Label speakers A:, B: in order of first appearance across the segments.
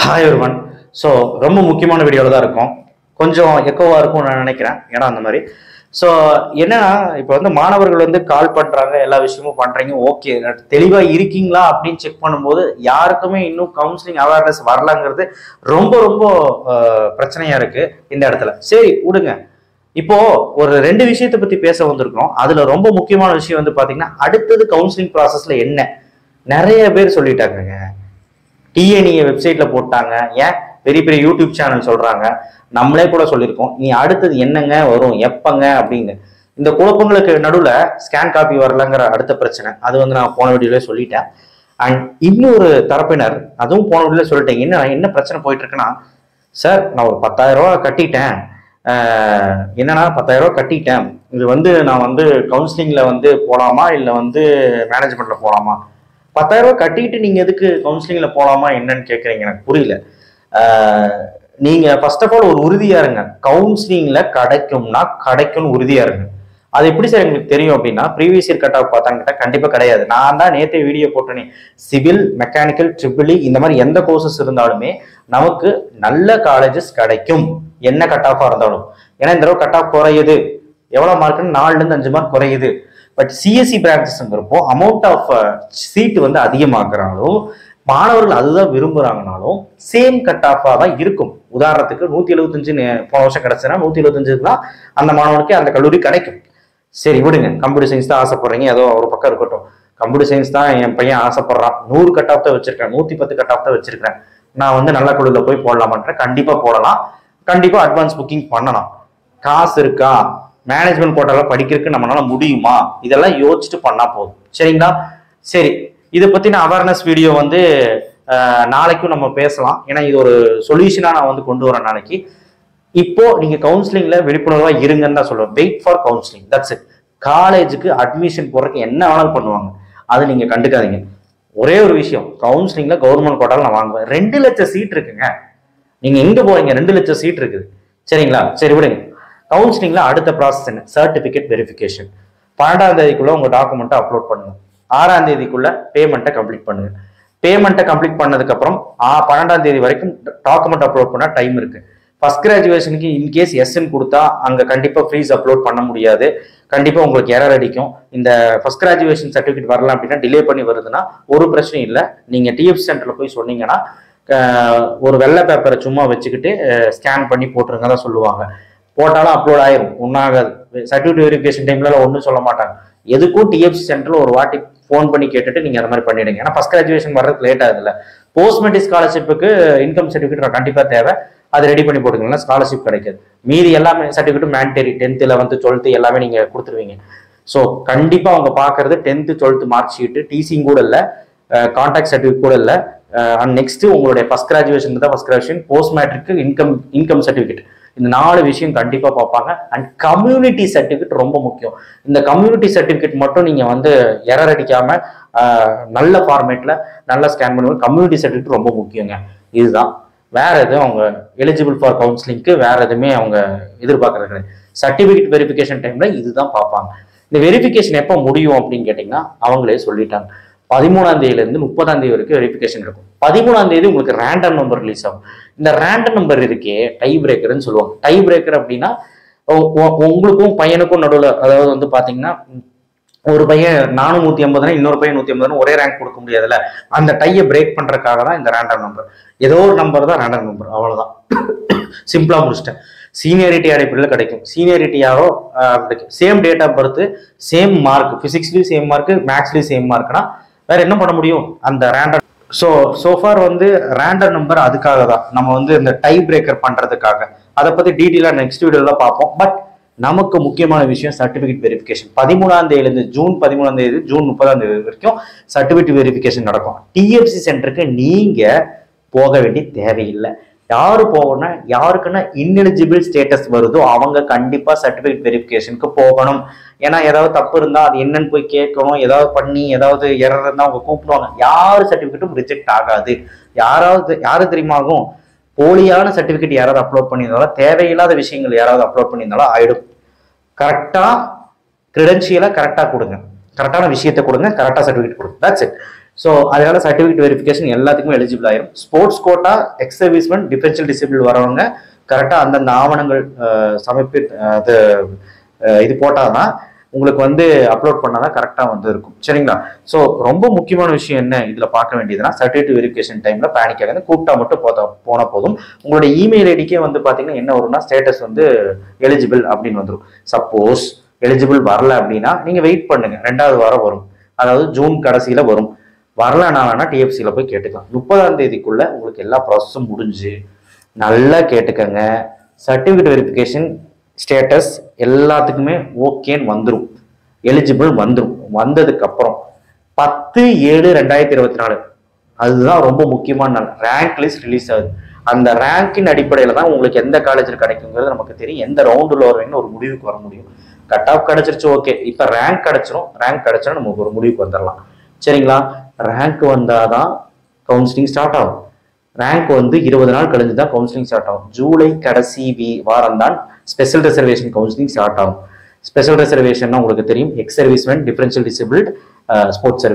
A: Hi everyone. So ரொம்ப முக்கியமான வீடியோவில் தான் இருக்கும். கொஞ்சம் எக்கோவாக இருக்கும்னு நான் நினைக்கிறேன். ஏன்னா அந்த மாதிரி ஸோ என்னன்னா இப்போ வந்து மாணவர்கள் வந்து கால் பண்ணுறாங்க, எல்லா விஷயமும் பண்ணுறீங்க, ஓகே தெளிவாக இருக்கீங்களா அப்படின்னு செக் பண்ணும்போது யாருக்குமே இன்னும் கவுன்சிலிங் அவேர்னஸ் வரலங்கிறது ரொம்ப ரொம்ப பிரச்சனையாக இருக்குது இந்த இடத்துல. சரி விடுங்க. இப்போ ஒரு ரெண்டு விஷயத்தை பற்றி பேச வந்திருக்கிறோம். அதில் ரொம்ப முக்கியமான விஷயம் வந்து பார்த்தீங்கன்னா அடுத்தது கவுன்சிலிங் ப்ராசஸில் என்ன நிறைய பேர் சொல்லிட்டாங்க. டிஎன்இ வெப்சைட்ல போட்டாங்க, ஏன் பெரிய பெரிய யூடியூப் சேனல் சொல்றாங்க, நம்மளே கூட சொல்லியிருக்கோம். நீ அடுத்தது என்னங்க வரும், எப்பங்க அப்படின்னு இந்த குழப்பங்களுக்கு நடுவில் ஸ்கேன் காப்பி வரலங்கிற அடுத்த பிரச்சனை. அது வந்து நான் போன வீடியோல சொல்லிட்டேன். அண்ட் இன்னொரு தரப்பினர் அதுவும் போன வீடியோல சொல்லிட்டேன். என்ன பிரச்சனை போயிட்டு இருக்குன்னா, சார் நான் ஒரு 10,000 ரூபா கட்டிட்டேன், என்னன்னா 10,000 ரூபா கட்டிட்டேன், இது வந்து நான் வந்து கவுன்சிலிங்ல வந்து போலாமா இல்லை வந்து மேனேஜ்மெண்ட்ல போலாமா? 10,000 ரூபாய் கட்டிட்டு நீங்க எதுக்கு கவுன்சிலிங்ல போலாமா என்னன்னு கேட்குறீங்க, எனக்கு புரியல. நீங்க ஃபர்ஸ்ட் ஆஃப் ஆல் ஒரு உறுதியா இருங்க, கவுன்சிலிங்ல கிடைக்கும்னா கிடைக்கும்னு உறுதியா இருங்க. அது எப்படி சார் எங்களுக்கு தெரியும் அப்படின்னா, ப்ரீவியஸ் இயர் கட் ஆஃப் பார்த்தாங்கிட்ட கண்டிப்பா கிடையாது. நான் தான் நேற்று வீடியோ போட்டேனே, சிவில், மெக்கானிக்கல், ட்ரிபிள் இந்த மாதிரி எந்த கோர்சஸ் இருந்தாலுமே நமக்கு நல்ல காலேஜஸ் கிடைக்கும், என்ன கட் ஆஃபா இருந்தாலும். ஏன்னா இந்த தடவை கட் ஆஃப் குறையுது, எவ்வளவு மார்க்குன்னு 4லேருந்து 5 மார்க் குறையுது. பட் சிஎஸ்சி பிரான்ச்சஸ்ங்கிறப்போ அமௌண்ட் ஆஃப் சீட் வந்து அதிகமாக்குறாலும் மாணவர்கள் அதுதான் விரும்புறாங்கனாலும் சேம் கட் ஆஃபா தான் இருக்கும். உதாரணத்துக்கு 175 போன வருஷம் கிடைச்சுன்னா 175 தான் அந்த மாணவனுக்கு அந்த கல்லூரி கிடைக்கும். சரி விடுங்க, கம்ப்யூட்டர் சயின்ஸ் தான் ஆசைப்படுறீங்க, ஏதோ ஒரு பக்கம் இருக்கட்டும். கம்ப்யூட்டர் சயின்ஸ் தான் என் பையன் ஆசைப்படுறான், 100 கட் ஆஃப் தான் வச்சிருக்கேன், 110 கட் ஆஃப் தான் வச்சிருக்கேன், நான் வந்து நல்ல கல்லூரியில் போய் போடலாமான்ற கண்டிப்பா போடலாம், கண்டிப்பா அட்வான்ஸ் புக்கிங் பண்ணலாம். காசு இருக்கா, மேனேஜ்மெண்ட் கோட்டால படிக்கிறதுக்கு நம்மளால முடியுமா, இதெல்லாம் யோசிச்சுட்டு பண்ணா போதும். சரிங்களா? சரி, இதை பத்தின அவேர்னஸ் வீடியோ வந்து நாளைக்கும் நம்ம பேசலாம். ஏன்னா இது ஒரு சொல்யூஷனா நான் வந்து கொண்டு வரேன் நாளைக்கு. இப்போ நீங்க கவுன்சிலிங்ல விழிப்புணர்வா இருங்கன்னு தான் சொல்லுவேன். Wait for counselling, that's it. காலேஜுக்கு அட்மிஷன் போறதுக்கு என்ன வேணாலும் பண்ணுவாங்க, அதை நீங்க கண்டுக்காதீங்க. ஒரே ஒரு விஷயம், கவுன்சிலிங்ல கவர்மெண்ட் கோட்டால நான் வாங்குவேன். 2 லட்சம் சீட் இருக்குங்க, நீங்க எங்க போறீங்க? 2 லட்சம் சீட் இருக்குது. சரிங்களா? சரி விடுங்க. கவுன்சிலிங்ல அடுத்த ப்ராசஸ் என்ன? Certificate verification. 12ஆம் தேதிக்குள்ள உங்க டாக்குமெண்ட்டை அப்லோட் பண்ணுங்க. 6ஆம் தேதிக்குள்ள பேமெண்ட்டை கம்ப்ளீட் பண்ணுங்க. பேமெண்ட்டை கம்ப்ளீட் பண்ணதுக்கு அப்புறம் 12ஆம் தேதி வரைக்கும் டாக்குமெண்ட் அப்லோட் பண்ண டைம் இருக்கு. ஃபர்ஸ்ட் கிராஜுவேஷனுக்கு இன்கேஸ் எஸ்ன்னு கொடுத்தா அங்க கண்டிப்பா ஃப்ரீஸ் அப்லோட் பண்ண முடியாது, கண்டிப்பா உங்களுக்கு எரர் அடிக்கும். இந்த ஃபர்ஸ்ட் கிராஜுவேஷன் சர்டிபிகேட் வரலாம் அப்படின்னா டிலே பண்ணி வருதுன்னா ஒரு பிரச்சனையும் இல்லை. நீங்க டிஎஃப் சென்டர்ல போய் சொன்னீங்கன்னா ஒரு வெள்ளை பேப்பரை சும்மா வச்சுக்கிட்டு ஸ்கேன் பண்ணி போட்டுருங்க தான் சொல்லுவாங்க. போட்டாலும் அப்லோட் ஆயிரும், ஒன்றாகாது. சர்டிஃபிகேட் வெரிஃபிகேஷன் டைம்ல ஒன்றும் சொல்ல மாட்டாங்க. எதுக்கும் டிஎஃப்சி சென்டர்ல ஒரு வாட்டி ஃபோன் பண்ணி கேட்டுட்டு நீங்க அந்த மாதிரி பண்ணிடுங்க. ஏன்னா ஃபர்ஸ்ட் கிராஜுவேஷன் வர்றதுக்கு லேட் ஆகுதுல்ல. போஸ்ட் மெட்ரிக் ஸ்காலர்ஷிப்புக்கு இன்கம் சர்டிஃபிகேட் கண்டிப்பா தேவை, அதை ரெடி பண்ணி போட்டுக்கலாம், ஸ்காலர்ஷிப் கிடைக்காது. மீதி எல்லாமே சர்டிஃபிகேட் மேண்டரி, 10th, 11th, 12th எல்லாமே நீங்க கொடுத்துருவீங்க. ஸோ கண்டிப்பா அவங்க பாக்குறது 10th, 12th மார்க் ஷீட்டு, டிசிங் கூட இல்லை, கான்டாக்ட் சர்டிஃபிகேட் கூட இல்லை. அண்ட் நெக்ஸ்ட் உங்களுடைய ஃபர்ஸ்ட் கிராஜுவேஷன் தான் ஃபர்ஸ்ட் கிராஜுவேஷன், போஸ்ட் மேட்ரிக்கு இன்கம் சர்டிஃபிகேட், இந்த 4 விஷயம் கண்டிப்பா பார்ப்பாங்க. அண்ட் கம்யூனிட்டி சர்டிஃபிகேட் ரொம்ப முக்கியம். இந்த கம்யூனிட்டி சர்டிஃபிகேட் மட்டும் நீங்க வந்து எரர் அடிக்காம நல்ல ஃபார்மேட்ல நல்லா ஸ்கேன் பண்ணுவாங்க. கம்யூனிட்டி சர்டிஃபிகேட் ரொம்ப முக்கியங்க. இதுதான், வேற எதுவும் அவங்க எலிஜிபிள் ஃபார் கவுன்சிலிங்க்கு வேற எதுவுமே அவங்க எதிர்பார்க்கறது கிடையாது. சர்டிஃபிகேட் வெரிஃபிகேஷன் டைம்ல இதுதான் பார்ப்பாங்க. இந்த வெரிஃபிகேஷன் எப்போ முடியும் அப்படின்னு கேட்டீங்கன்னா அவங்களே சொல்லிட்டாங்க, 13ஆம் தேதியிலிருந்து 30ஆம் தேதி வரைக்கும் வெரிஃபிகேஷன் இருக்கும். 13ஆம் தேதி உங்களுக்கு ரேண்டம் நம்பர் ரிலீஸ் ஆகும். இந்த ரேண்டம் நம்பர் இருக்கே டை பிரேக்கர்னு சொல்லுவாங்க. டை பிரேக்கர் அப்படின்னா உங்களுக்கும் பையனுக்கும் நடுவில், அதாவது வந்து பாத்தீங்கன்னா ஒரு பையன் 450 இன்னொரு பையன் 150 ஒரே ரேங்க் கொடுக்க முடியாதுல்ல, அந்த டையை பிரேக் பண்றதுக்காக தான் இந்த ரேண்டம் நம்பர். ஏதோ ஒரு நம்பர் தான் ரேண்டம் நம்பர், அவ்வளவுதான். சிம்பிளா முடிச்சிட்டேன். சீனியாரிட்டி அடிப்படையில் கிடைக்கும். சீனியாரிட்டி யாரோ same date of birth, same mark, பிசிக்ஸ்லயும் சேம் மார்க், மேக்ஸ்லயும் சேம் மார்க்னா வேற என்ன பண்ண முடியும்? அந்த ரேண்டம். சோஃபார் வந்து ரேண்டம் நம்பர் அதுக்காக தான், நம்ம வந்து இந்த டை பிரேக்கர் பண்றதுக்காக. அதை பத்தி டீட்டெயிலா நெக்ஸ்ட் வீடியோல பார்ப்போம். பட் நமக்கு முக்கியமான விஷயம் சர்டிபிகேட் வெரிஃபிகேஷன். 13ஆம் தேதியிலிருந்து ஜூன் 13ஆம் தேதி ஜூன் 30ஆம் தேதி வரைக்கும் சர்டிபிகேட் வெரிஃபிகேஷன் நடக்கும். டிஎஃப்சி சென்டருக்கு நீங்க போக வேண்டிய தேவையில்லை. யாரு போகணும்னா, யாருக்குன்னா இன்எலிஜிபிள் ஸ்டேட்டஸ் வருதோ அவங்க கண்டிப்பா சர்டிபிகேட் வெரிஃபிகேஷனுக்கு போகணும். ஏன்னா ஏதாவது தப்பு இருந்தா அது என்னன்னு போய் கேட்கணும், ஏதாவது பண்ணி ஏதாவது எரர் இருந்தா அவங்க கூப்பிடுவாங்க. யாரு சர்டிபிகேட்டும் ரிஜெக்ட் ஆகாது. யாரு தெரியுமா ஆகும்? போலியான சர்டிபிகேட் யாராவது அப்லோட் பண்ணியிருந்தாலும், தேவையில்லாத விஷயங்கள் யாராவது அப்லோட் பண்ணியிருந்தாலும் ஆயிடும். கரெக்டா கிரெடென்ஷியலை கரெக்டா கொடுங்க, கரெக்டான விஷயத்தை கொடுங்க, கரெக்டா சர்டிபிகேட் கொடுங்க. That's it. ஸோ அதனால சர்டிஃபிகேட் வெரிஃபிகேஷன் எல்லாத்துக்குமே எலிஜிபிள் ஆயிரும். Sports quota, ex serviceman, differential disable வரவங்க கரெக்டாக அந்தந்த ஆவணங்கள் சமர்ப்பி அது இது போட்டால் தான் உங்களுக்கு வந்து அப்லோட் பண்ணாதான் கரெக்டாக வந்து இருக்கும். சரிங்களா? ஸோ ரொம்ப முக்கியமான விஷயம் என்ன இதில் பார்க்க வேண்டியதுன்னா, சர்டிஃபிகேட் வெரிஃபிகேஷன் டைமில் பேனிக் ஆகாது, கூப்பிட்டா மட்டும் போனால் போதும். உங்களுடைய இமெயில் ஐடிக்கே வந்து பார்த்தீங்கன்னா என்ன வரும்னா, ஸ்டேட்டஸ் வந்து எலிஜிபிள் அப்படின்னு வந்துடும். சப்போஸ் எலிஜிபிள் வரல அப்படின்னா நீங்கள் வெயிட் பண்ணுங்க, 2வது வாரம் வரும், அதாவது ஜூன் கடைசியில் வரும். வரலனாலனா டிஎஃப்சியில் போய் கேட்டுக்கலாம். 30ஆம் தேதிக்குள்ள உங்களுக்கு எல்லா ப்ராசஸும் முடிஞ்சு நல்லா கேட்டுக்கங்க. சர்டிஃபிகேட் வெரிஃபிகேஷன் ஸ்டேட்டஸ் எல்லாத்துக்குமே ஓகேன்னு வந்துடும், எலிஜிபிள் வந்துடும். வந்ததுக்கு அப்புறம் 10/7/2024 அதுதான் ரொம்ப முக்கியமான நாள். ரேங்க் லிஸ்ட் ரிலீஸ் ஆகுது. அந்த ரேங்கின் அடிப்படையில் தான் உங்களுக்கு எந்த காலேஜில் கிடைக்குங்கிறது நமக்கு தெரியும், எந்த ரவுண்டில் வருவீங்கன்னு ஒரு முடிவுக்கு வர முடியும். கட் ஆஃப் கிடைச்சிருச்சு, ஓகே, இப்போ ரேங்க் கிடைச்சிரும். ரேங்க் கிடைச்சா நமக்கு ஒரு முடிவுக்கு வந்துடலாம். சரிங்களா? ரேங்க் வந்தாதான் கவுன்சிலிங் ஸ்டார்ட் ஆகும். ரேங்க் வந்து 20 நாள் கழிஞ்சு தான் கவுன்சிலிங் ஸ்டார்ட் ஆகும். ஜூலை கடைசி வாரம் தான் ஸ்பெஷல் ரிசர்வேஷன் கவுன்சிலிங் ஸ்டார்ட் ஆகும். ஸ்பெஷல் ரிசர்வேஷன் உங்களுக்கு தெரியும், X serviceman, differential disabled, sports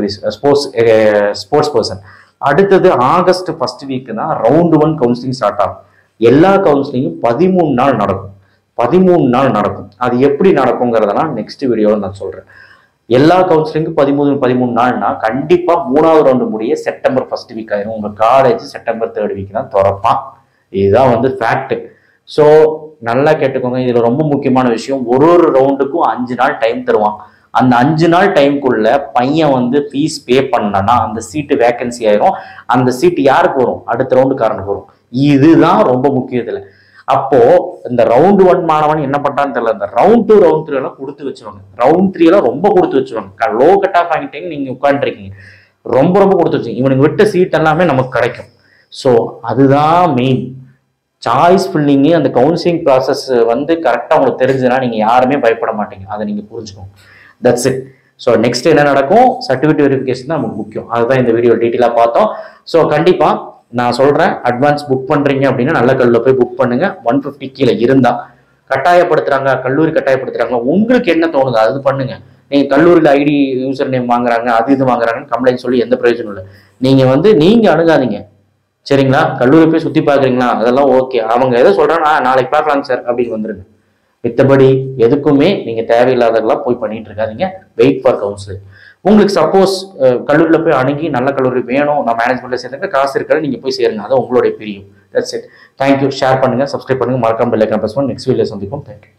A: person. அடுத்தது ஆகஸ்ட் 1st வீக் தான் ரவுண்ட் 1 கவுன்சிலிங் ஸ்டார்ட் ஆகும். எல்லா கவுன்சிலிங்கும் 13 நாள் நடக்கும். 13 நாள் நடக்கும். அது எப்படி நடக்குங்கிறதெல்லாம் நெக்ஸ்ட் வீடியோவில் நான் சொல்றேன். எல்லா கவுன்சிலிங்கும் 13 நாள்னா கண்டிப்பா 3வது ரவுண்டு முடிய செப்டம்பர் 1st வீக் ஆயிரும். உங்க காலேஜ் செப்டம்பர் 3rd வீக் தான் திறப்பான். இதுதான் வந்து ஃபேக்ட். ஸோ நல்லா கேட்டுக்கோங்க. இதுல ரொம்ப முக்கியமான விஷயம், ஒரு ரவுண்டுக்கும் 5 நாள் டைம் தருவான். அந்த 5 நாள் டைம்குள்ள பையன் வந்து ஃபீஸ் பே பண்ணனா அந்த சீட்டு வேகன்சி ஆயிரும். அந்த சீட்டு யாருக்கு வரும்? அடுத்த ரவுண்டுக்காரனுக்கு வரும். இதுதான் ரொம்ப முக்கியம் இதுல. அப்போ இந்த ரவுண்ட் 1 மாணவன் என்ன பண்றான்னு தெரியல, இந்த ரவுண்ட் 2 ரவுண்ட் 3 எல்லாம் கொடுத்து வச்சுருவாங்க. ரவுண்ட் 3 எல்லாம் ரொம்ப கொடுத்து வச்சுருவாங்க. லோ கட் ஆஃப் வாங்கிட்டீங்க, நீங்க உட்காந்துருக்கீங்க, ரொம்ப ரொம்ப கொடுத்து வச்சுங்க. இவனுக்கு விட்ட சீட் எல்லாமே நமக்கு கிடைக்கும். ஸோ அதுதான் மெயின். சாய்ஸ் ஃபில்லிங்கு, அந்த கவுன்சிலிங் ப்ராசஸ் வந்து கரெக்டாக உங்களுக்கு தெரிஞ்சுன்னா நீங்க யாருமே பயப்பட மாட்டீங்க. அதை நீங்க புரிஞ்சுக்கோங்க. That's it. ஸோ நெக்ஸ்ட் என்ன நடக்கும்? சர்டிஃபிகேட் வெரிஃபிகேஷன் தான் நமக்கு முக்கியம். அதுதான் இந்த வீடியோ டீட்டெயிலாக பார்த்தோம். ஸோ கண்டிப்பா நான் சொல்றேன், அட்வான்ஸ் புக் பண்றீங்க அப்படின்னா நல்ல கல்லூரியில் போய் புக் பண்ணுங்க. 150 கீழே இருந்தா. கட்டாயப்படுத்துறாங்க, கல்லூரி கட்டாயப்படுத்துறாங்க, உங்களுக்கு என்ன தோணுது அது பண்ணுங்க. நீங்க கல்லூரியில் ஐடி யூசர் நேம் வாங்குறாங்க, அது இது வாங்குறாங்கன்னு கம்ப்ளைண்ட் சொல்லி எந்த பிரயோஜனம் இல்லை. நீங்க அணுகாதீங்க. சரிங்களா? கல்லூரி போய் சுத்தி பாக்குறீங்களா, அதெல்லாம் ஓகே. அவங்க எதை சொல்றாங்கன்னா நாளைக்கு பார்க்கலாம் சார் அப்படின்னு வந்துருங்க. மித்தபடி எதுக்குமே நீங்க தேவையில்லாததெல்லாம் போய் பண்ணிட்டு இருக்காதீங்க. Wait for counselling. உங்களுக்கு சப்போஸ் கல்லூரியில போய் அணுகி நல்ல கல்லூரி வேணும், நான் மேனேஜ்மெண்ட்ல சேர்ந்துக்க காசு இருக்காது, நீங்க போய் சேருங்க. அது உங்களுடைய பிரியும். That's it. தேங்க்யூ. ஷேர் பண்ணுங்க, சப்ஸ்கிரைப் பண்ணுங்க, மறக்காம பெல் ஐகான் பிரஸ் பண்ணுங்க. நெக்ஸ்ட் வீடியோல சந்திப்போம். தேங்க்யூ.